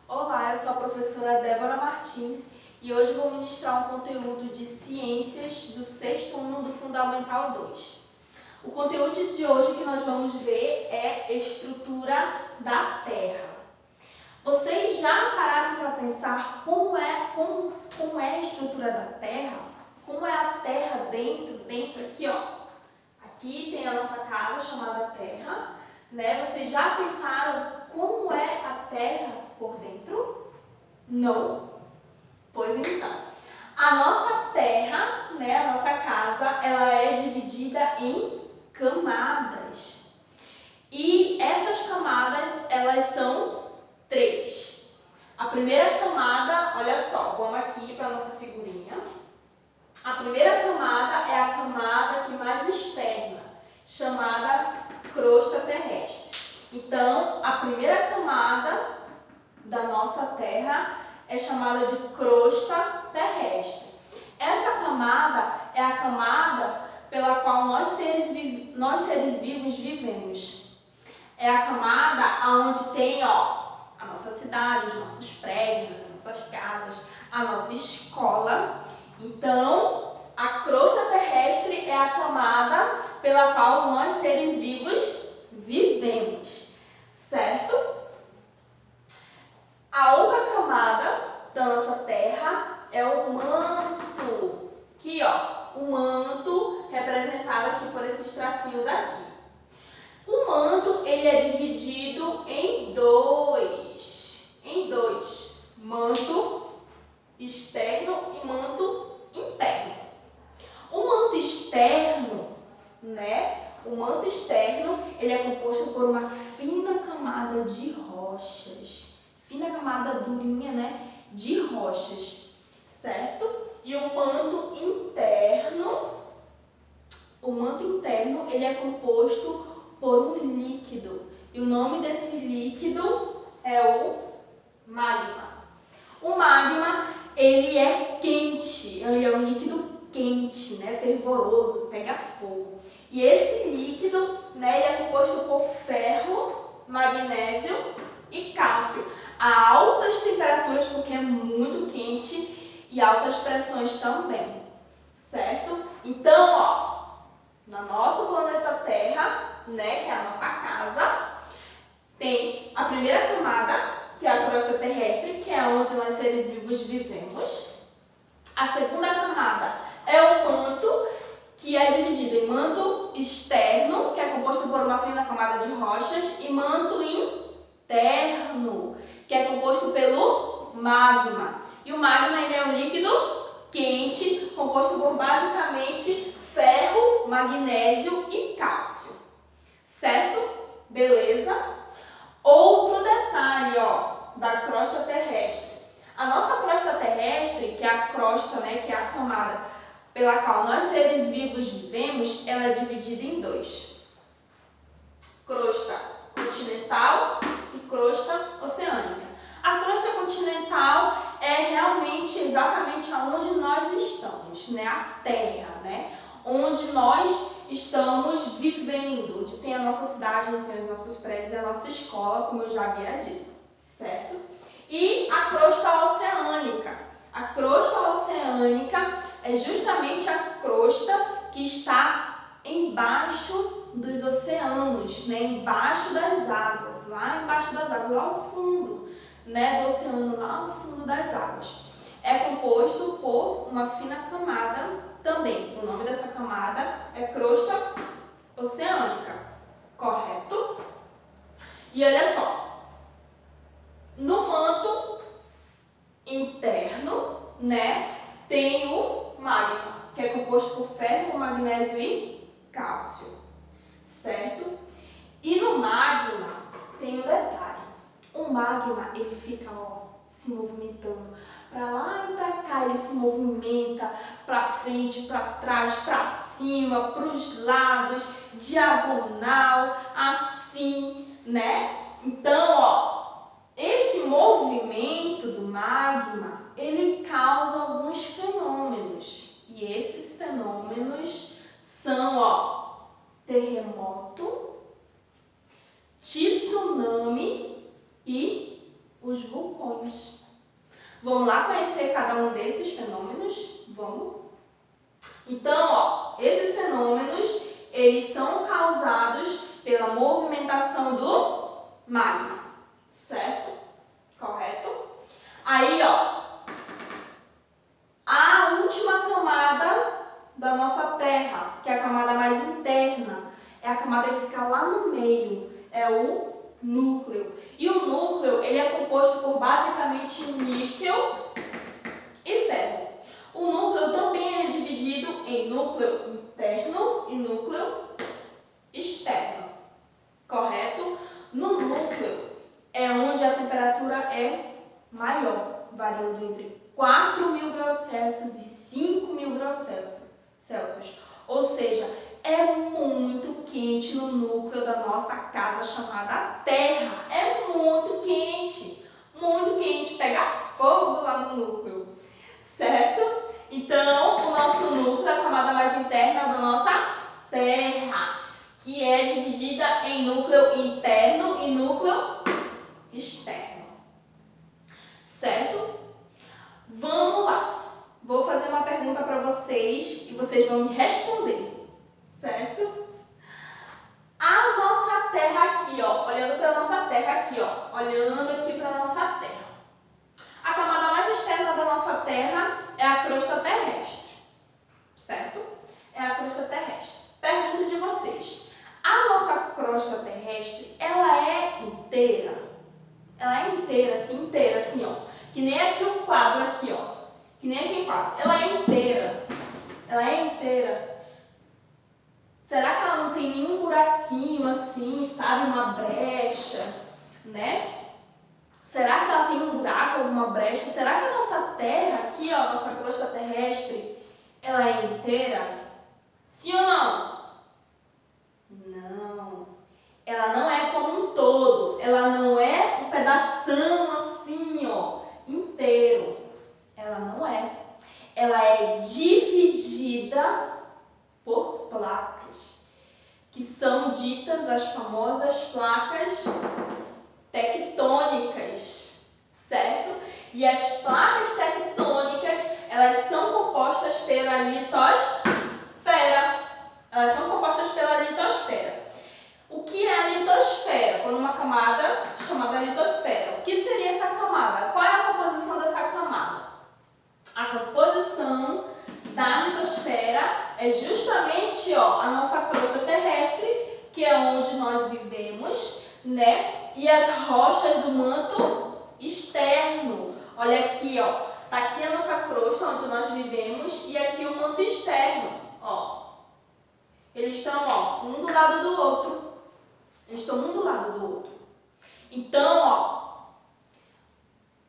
Olá, eu sou a professora Débora Martins e hoje vou ministrar um conteúdo de Ciências do sexto ano do Fundamental 2. O conteúdo de hoje que nós vamos ver é estrutura da Terra. Vocês já pararam para pensar como é a estrutura da Terra? Como é a Terra dentro aqui, ó. Aqui tem a nossa casa chamada Terra, né? Vocês já pensaram como é a Terra por dentro? Não? Pois então, a nossa Terra, né, a nossa casa, ela é dividida em camadas. E essas camadas, elas são 3. A primeira camada, olha só, vamos aqui para a nossa figurinha. A primeira camada é a camada que mais externa, chamada crosta terrestre. Então, a primeira camada da nossa Terra é chamada de crosta terrestre. Essa camada é a camada pela qual nós seres vivos vivemos. É a camada onde tem, ó, a nossa cidade, os nossos prédios, as nossas casas, a nossa escola. Então, a crosta terrestre é a camada pela qual nós seres vivos vivemos, certo? A outra camada da nossa Terra é o manto. Aqui, ó, o manto representado aqui por esses tracinhos aqui. O manto, ele é dividido em dois. Manto externo e manto interno. O manto externo, né? O manto externo, ele é composto por uma fina camada de rochas. Fina camada durinha, né? De rochas, certo? E o manto interno, ele é composto por um líquido. E o nome desse líquido é o magma. O magma, ele é quente, ele é um líquido quente, né? Fervoroso, pega fogo. E esse líquido, né, ele é composto por ferro, magnésio e cálcio. A altas temperaturas, porque é muito quente, e altas pressões também, certo? Então, ó, no nosso planeta Terra, né, que é a nossa casa, tem a primeira camada, que é a crosta terrestre, que é onde nós seres vivos vivemos. A segunda camada é o manto, que é dividido em manto externo, que é composto por uma fina camada de rochas, e manto interno, que é composto pelo magma. E o magma, ele é um líquido quente, composto por basicamente ferro, magnésio e cálcio. Certo? Beleza? Outro detalhe, ó, da crosta terrestre. A nossa crosta terrestre, que é a crosta, né, que é a camada pela qual nós seres vivos vivemos, ela é dividida em 2. Crosta continental e crosta oceânica. A crosta continental é realmente exatamente aonde nós estamos, né? A Terra, né? Onde nós estamos vivendo, onde tem a nossa cidade, onde tem os nossos prédios e a nossa escola, como eu já havia dito, certo? E a crosta oceânica. A crosta oceânica é justamente a crosta que está embaixo dos oceanos, né? Embaixo das águas, lá embaixo das águas, lá ao fundo, né, do oceano, lá no fundo das águas. É composto por uma fina camada também. O nome dessa camada é crosta oceânica, correto? E olha só, no manto interno, né, tem o magma, que é composto por ferro, magnésio e cálcio, certo? E no magma tem um detalhe. O magma, ele fica, ó, se movimentando para lá e para cá, ele se movimenta para frente, para trás, para cima, para os lados, diagonal, assim, né? Então, ó, esse movimento do magma, ele causa alguns fenômenos. E esses fenômenos são, ó, terremoto, tsunami e os vulcões. vulcões. Vamos lá conhecer cada um desses fenômenos? Vamos? Então, ó, esses fenômenos, eles são causados pela movimentação do magma, certo? Correto? Aí, ó, a última camada da nossa Terra, que é a camada mais interna, é a camada que fica lá no meio, é o núcleo. E o núcleo, ele é composto por basicamente níquel e ferro. O núcleo também é dividido em núcleo interno e núcleo externo, correto? No núcleo é onde a temperatura é maior, variando entre 4.000 graus Celsius e 5.000 graus Celsius. Ou seja, é muito quente no núcleo da nossa casa chamada Terra. É muito quente, pega fogo lá no núcleo, certo? Então, o nosso núcleo é a camada mais interna da nossa Terra, que é dividida em núcleo interno e núcleo externo, certo? Vamos lá, vou fazer uma pergunta para vocês e vocês vão me responder, certo? A nossa Terra aqui, ó, olhando para a nossa Terra aqui, ó, olhando aqui para a nossa Terra. A camada mais externa da nossa Terra é a crosta terrestre, certo? É a crosta terrestre. Pergunta de vocês, a nossa crosta terrestre, ela é inteira? Ela é inteira, assim, ó. Que nem aqui um quadro, aqui, ó. Que nem aqui um quadro. Ela é inteira. Ela é inteira. Será que ela não tem nenhum buraquinho assim, sabe? Uma brecha, né? Será que ela tem um buraco, alguma brecha? Será que a nossa Terra aqui, ó, a nossa crosta terrestre, ela é inteira? Sim ou não? Não. Ela não é como um todo. Ela não é um pedação assim, ó, inteiro. Ela não é. Ela é dividida por placas, que são ditas as famosas placas tectônicas, certo? E as placas tectônicas, elas são compostas pela litosfera. Elas são compostas pela litosfera. O que é a litosfera? Por uma camada chamada litosfera. O que seria essa camada? Qual é a composição dessa camada? A composição da litosfera é justamente, ó, a nossa crosta terrestre, que é onde nós vivemos, né? E as rochas do manto externo. Olha aqui, ó. Tá aqui a nossa crosta, onde nós vivemos, e aqui o manto externo, ó. Eles estão, ó, um do lado do outro. Eles estão um do lado do outro. Então, ó,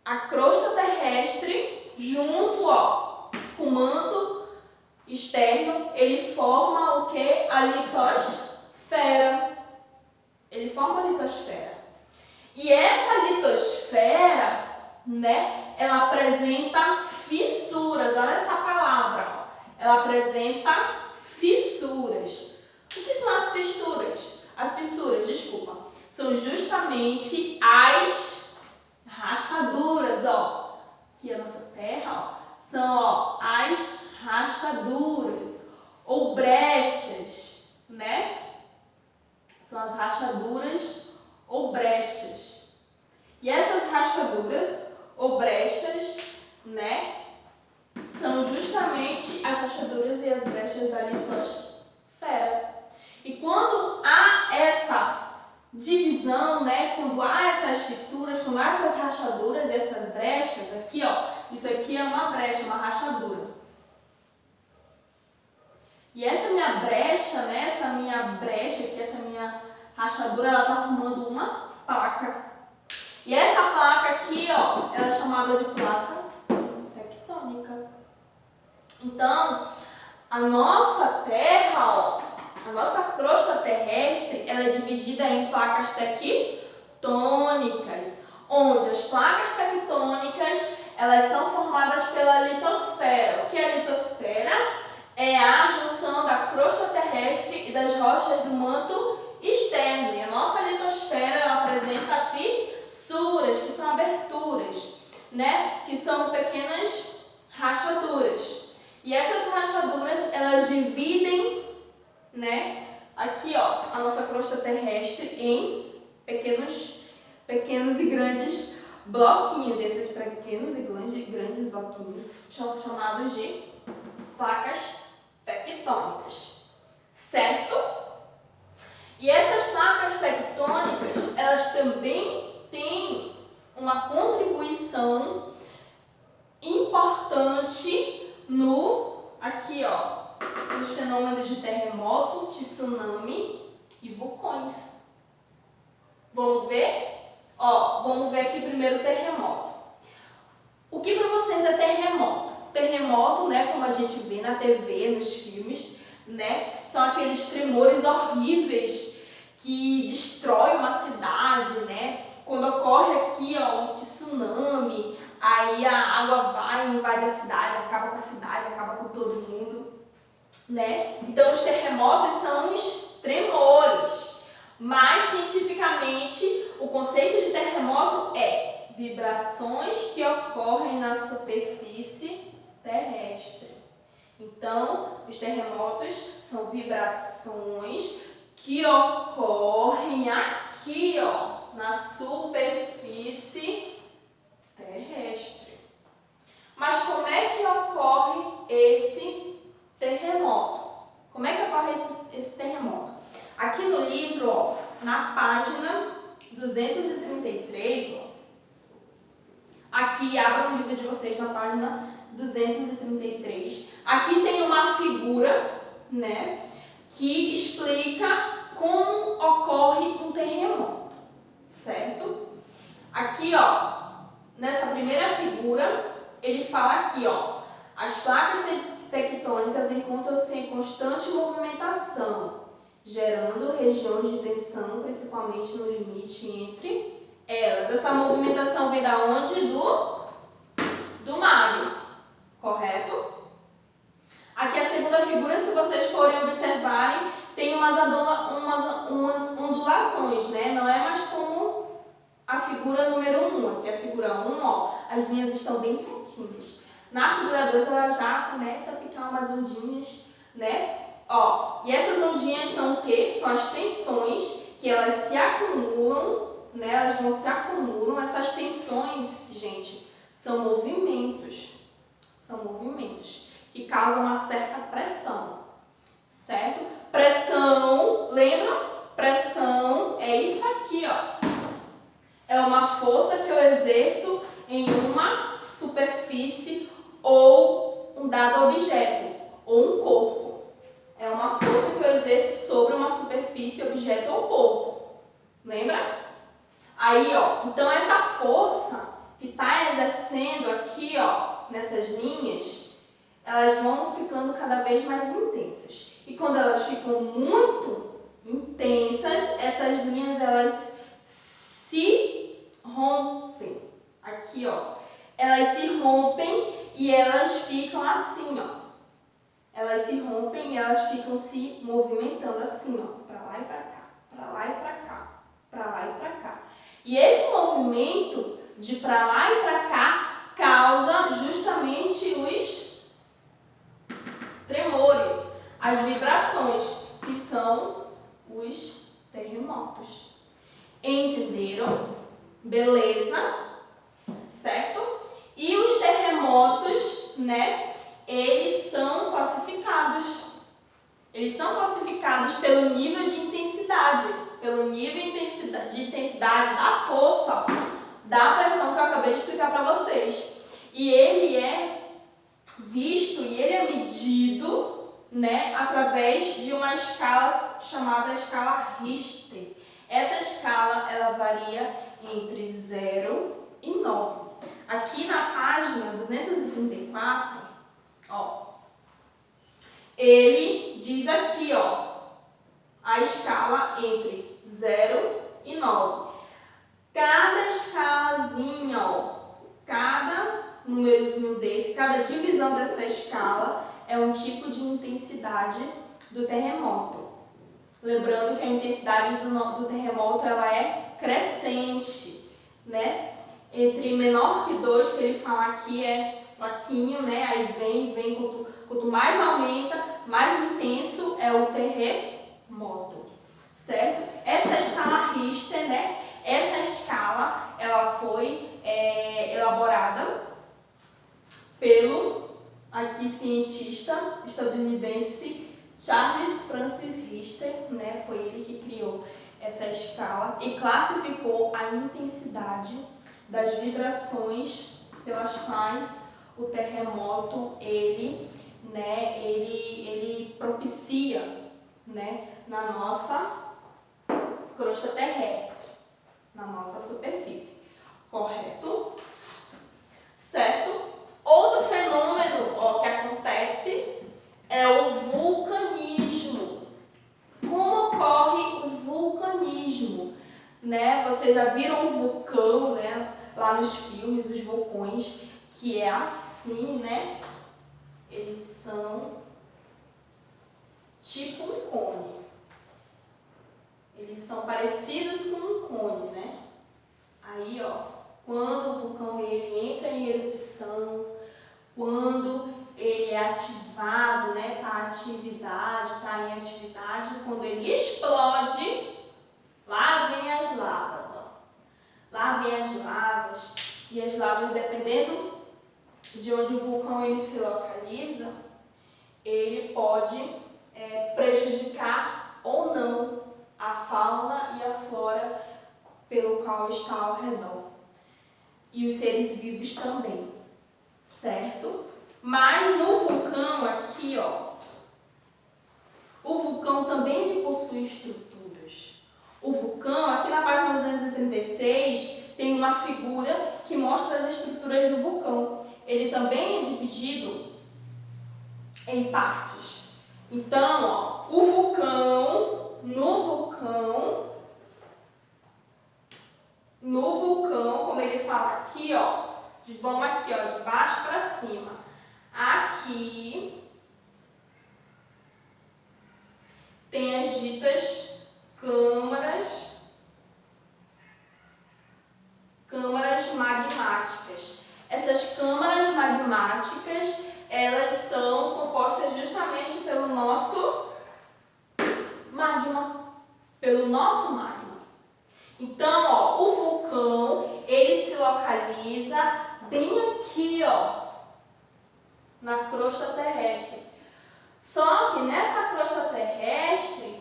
a crosta terrestre, junto, ó, com o manto externo, ele forma o que? A litosfera. Ele forma a litosfera. E essa litosfera, né, ela apresenta fissuras. Olha essa palavra, ó. Ela apresenta fissuras. O que são as fissuras? As fissuras, desculpa, são justamente as rachaduras, ó. Aqui a nossa Terra, ó, são, ó, as rachaduras ou brechas, né? São as rachaduras ou brechas. E essas rachaduras ou brechas, né, são justamente as rachaduras e as brechas da litosfera. E quando há essa divisão, né, quando há essas fissuras, quando há essas rachaduras e essas brechas, aqui, ó, isso aqui é uma brecha, uma rachadura. E essa minha brecha, né, essa minha brecha aqui, essa minha rachadura, ela está formando uma placa. E essa placa aqui, ó, ela é chamada de placa tectônica. Então, a nossa Terra, ó, a nossa crosta terrestre, ela é dividida em placas tectônicas, onde as placas tectônicas, elas são formadas pela litosfera. O que é a litosfera? É a junção da crosta terrestre e das rochas do manto externo. E a nossa litosfera, ela apresenta fissuras, que são aberturas. né, que são pequenas rachaduras. E essas rachaduras, elas dividem, né, aqui, ó, a nossa crosta terrestre em pequenos e grandes bloquinhos. Esses pequenos e grandes bloquinhos são chamados de placas tectônicas, certo? E essas placas tectônicas, elas também têm uma contribuição importante aqui, ó, nos fenômenos de terremoto, tsunami e vulcões. Vamos ver? Ó, vamos ver aqui primeiro o terremoto. O que para vocês é terremoto? Terremoto, né, como a gente vê na TV, nos filmes, né, são aqueles tremores horríveis que destroem uma cidade, né? Quando ocorre aqui, ó, um tsunami, aí a água vai, invade a cidade, acaba com a cidade, acaba com todo mundo, né? Então, os terremotos são os tremores. Mas, cientificamente, o conceito de terremoto é vibrações que ocorrem na superfície terrestre. Então, os terremotos são vibrações que ocorrem aqui, ó, na superfície terrestre. Mas como é que ocorre esse terremoto? Como é que ocorre esse terremoto? Aqui no livro, ó, na página 233, ó, aqui abra o livro de vocês na página 233. Aqui tem uma figura, né, que explica como ocorre um terremoto, certo? Aqui, ó, nessa primeira figura, ele fala aqui, ó, as placas tectônicas encontram-se em constante movimentação, gerando regiões de tensão, principalmente no limite entre elas. Essa movimentação vem da onde? Do magma, correto? Aqui a segunda figura, se vocês forem observarem, tem umas ondulações, né? Não é mais como a figura número 1. Aqui a figura 1, ó, as linhas estão bem retinhas. Na figura 2, ela já começa a ficar umas ondinhas, né? Ó, e essas ondinhas são o quê? São as tensões que elas se acumulam, né? Elas vão se acumulam. Essas tensões, gente, são movimentos. São movimentos que causam uma certa pressão, certo? Pressão, lembra? Pressão é isso aqui, ó. É uma força que eu exerço em uma superfície ou um dado objeto, ou um corpo. É uma força que eu exerço sobre uma superfície, objeto ou corpo. Lembra? Aí, ó, então essa força que está exercendo aqui, ó, nessas linhas, elas vão ficando cada vez mais intensas. E quando elas ficam muito intensas, essas linhas, elas se rompem. Aqui, ó. Elas se rompem e elas ficam assim, ó. Elas se rompem e elas ficam se movimentando assim, ó. Pra lá e pra cá, pra lá e pra cá, pra lá e pra cá. E esse movimento de pra lá e pra cá causa justamente os tremores, as vibrações, que são os terremotos. Entenderam? Beleza? Certo? E os terremotos, né, eles são classificados. Eles são classificados pelo nível de intensidade, de intensidade da força, da pressão que eu acabei de explicar para vocês. E ele é visto e ele é medido, né, através de uma escala chamada escala Richter. Essa escala, ela varia entre 0 e 9. Aqui na página 234, ó, ele diz aqui, ó, a escala entre 0 e 9. Cada escalazinha, ó, cada númerozinho desse, cada divisão dessa escala é um tipo de intensidade do terremoto. Lembrando que a intensidade do terremoto, ela é crescente, né? entre menor que 2, que ele fala aqui é fraquinho, né? Aí vem, quanto mais aumenta, mais intenso é o terremoto, certo? Essa escala Richter, né? Essa escala, ela foi elaborada pelo aqui cientista estadunidense Charles Francis Richter, né? Foi ele que criou essa escala e classificou a intensidade das vibrações pelas quais o terremoto ele propicia, né, na nossa crosta terrestre, na nossa superfície, correto? Certo? Outro fenômeno que acontece é o vulcanismo. Como ocorre o vulcanismo? Né? Vocês já viram um vulcão, né? Lá nos filmes, os vulcões, que é assim, né? Eles são tipo um cone. Eles são parecidos com um cone, né? Aí, quando o vulcão ele entra em erupção, quando ele é ativado, né? Tá em atividade, quando ele explode, lá vem as lavas, Lá vem as lavas, e as lavas, dependendo de onde o vulcão ele se localiza, ele pode prejudicar ou não a fauna e a flora pelo qual está ao redor. E os seres vivos também, certo? Mas no vulcão aqui, o vulcão também ele possui estruturas. O vulcão, aqui na página 236, tem uma figura que mostra as estruturas do vulcão. Ele também é dividido em partes. Então, no vulcão, como ele fala aqui, vamos aqui, de baixo para cima. Aqui tem as ditas câmaras magmáticas. Essas câmaras magmáticas, elas são compostas justamente pelo nosso magma. Então, o vulcão, ele se localiza bem aqui, na crosta terrestre. Só que nessa crosta terrestre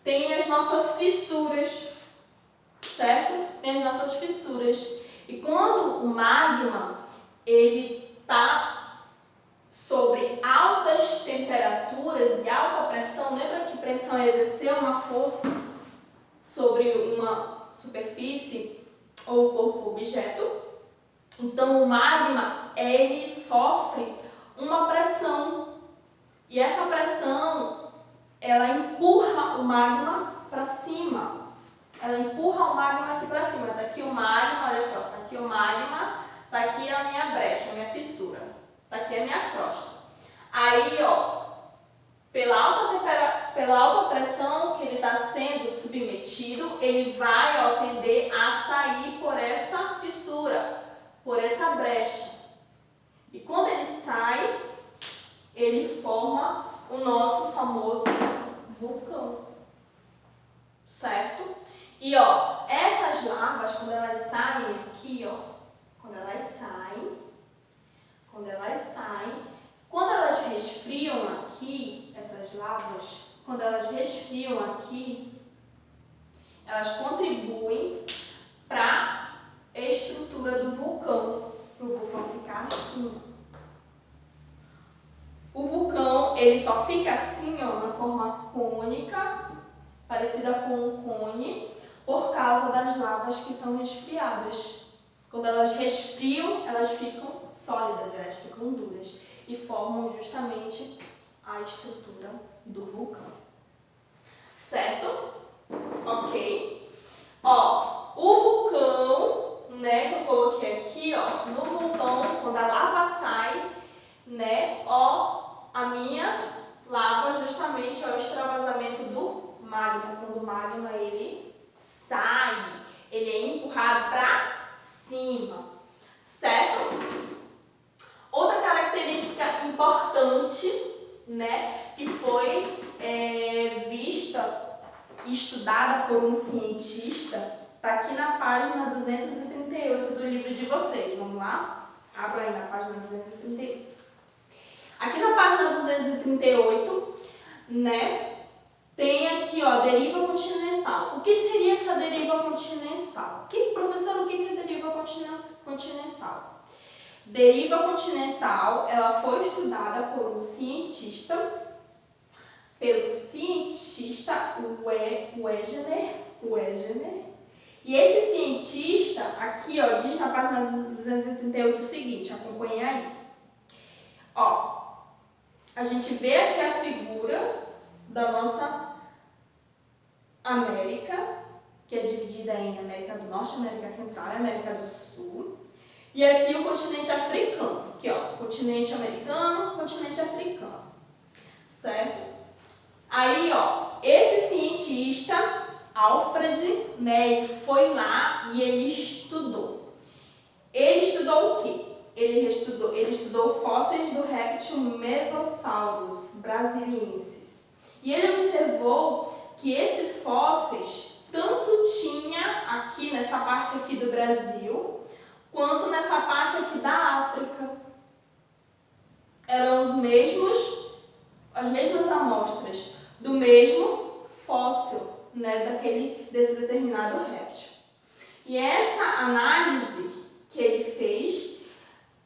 tem as nossas fissuras, certo? Tem as nossas fissuras. E quando o magma ele está sobre altas temperaturas e alta pressão, lembra que pressão é exercer uma força sobre uma superfície ou corpo objeto? Então o magma ele sofre uma pressão e essa pressão ela empurra o magma para cima. Ela empurra o magma aqui para cima. Tá aqui o magma, olha aqui, tá aqui o magma, tá aqui a minha brecha, a minha fissura. Tá aqui a minha crosta. Aí, pela alta pressão que ele está sendo submetido, ele vai tender a sair por essa fissura, por essa brecha. E quando ele sai, ele forma o nosso famoso vulcão, certo? E essas lavas, quando elas saem aqui, quando elas resfriam aqui, essas lavas, quando elas resfriam aqui, elas contribuem para a estrutura do vulcão, para o vulcão ficar assim. O vulcão, ele só fica assim, na forma cônica, parecida com um cone, por causa das lavas que são resfriadas. Quando elas resfriam, elas ficam sólidas, elas ficam duras e formam justamente a estrutura do vulcão. Certo? Ok? O vulcão, né, que eu coloquei aqui, no vulcão, quando a lava sai, né, a minha lava justamente é o extravasamento do magma. Quando o magma ele sai, ele é empurrado para cima, certo? Outra característica importante, né, que foi vista e estudada por um cientista, está aqui na página 238 do livro de vocês. Vamos lá? Abra aí na página 238. Aqui na página 238, né, tem aqui, ó, deriva continental. O que seria essa deriva continental? Professor, o que é deriva continental? Deriva continental, ela foi estudada por um cientista, pelo cientista Wegener. E esse cientista, aqui, ó, diz na página 238 o seguinte, acompanhe aí. Ó, a gente vê aqui a figura da nossa América, que é dividida em América do Norte, América Central e América do Sul. E aqui o continente africano, aqui ó, continente americano, continente africano, certo? Aí ó, esse cientista, Alfred, né, ele foi lá e ele estudou. Ele estudou o quê? Ele estudou fósseis do réptil Mesosaurus brasiliensis. E ele observou que esses fósseis tanto tinha aqui nessa parte aqui do Brasil, quanto nessa parte aqui da África. Eram as mesmas amostras do mesmo fóssil, né, desse determinado réptil. E essa análise que ele fez,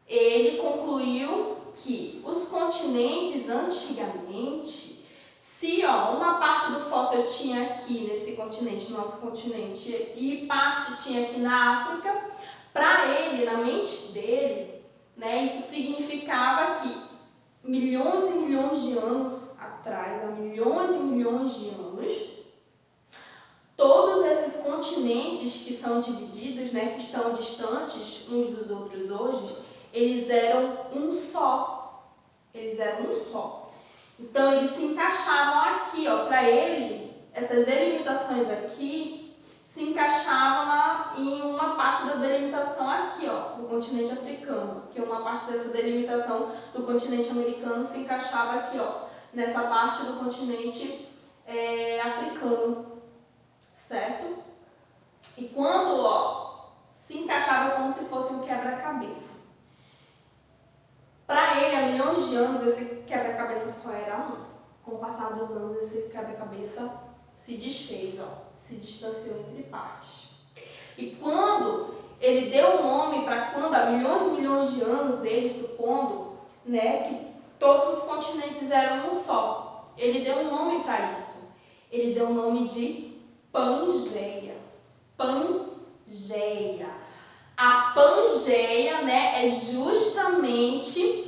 ele concluiu que os continentes antigamente, se ó, uma parte do fóssil tinha aqui nesse continente, nosso continente, e parte tinha aqui na África, para ele, na mente dele, né, isso significava que milhões e milhões de anos atrás, há milhões e milhões de anos, todos esses continentes que são divididos, né, que estão distantes uns dos outros hoje, eles eram um só. Eles eram um só. Então, eles se encaixavam aqui, ó, para ele, essas delimitações aqui se encaixavam em uma parte da delimitação aqui, ó, do continente africano, que uma parte dessa delimitação do continente americano se encaixava aqui, ó, nessa parte do continente africano, certo? E quando, ó, se encaixava como se fosse um quebra-cabeça. Para ele, há milhões de anos, esse quebra-cabeça só era um. Com o passar dos anos, esse quebra-cabeça se desfez, ó, se distanciou entre partes. E quando ele deu um nome para quando, há milhões e milhões de anos, ele supondo, né, que todos os continentes eram um só, ele deu um nome para isso. Ele deu o nome de Pangeia. Pangeia. A Pangeia, né, é justamente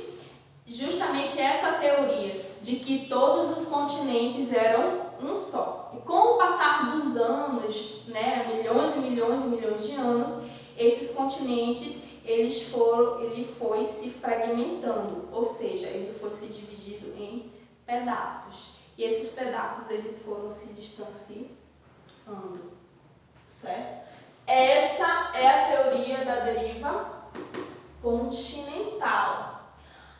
essa teoria de que todos os continentes eram um só. E com o passar dos anos, né, milhões e milhões e milhões de anos, esses continentes ele foi se fragmentando, ou seja, ele foi se dividindo em pedaços. E esses pedaços eles foram se distanciando, certo? Essa é a teoria da deriva continental,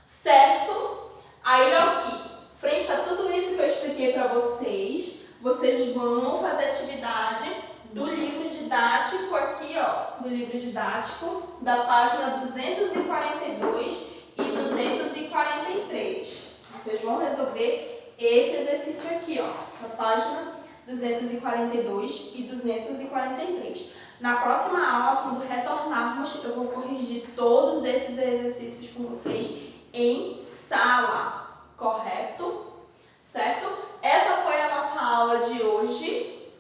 certo? Aí aqui, frente a tudo isso que eu expliquei para vocês, vocês vão fazer atividade do livro didático aqui, ó, do livro didático da página 242 e 243. Vocês vão resolver esse exercício aqui, ó, na página 242 e 243. Na próxima aula, quando retornarmos, eu vou corrigir todos esses exercícios com vocês em sala, correto? Certo? Essa foi a nossa aula de hoje.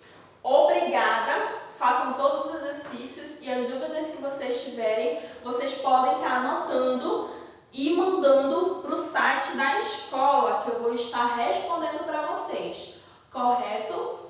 Obrigada. Façam todos os exercícios e as dúvidas que vocês tiverem, vocês podem estar anotando e mandando para o site da escola, que eu vou estar respondendo para vocês. Correto?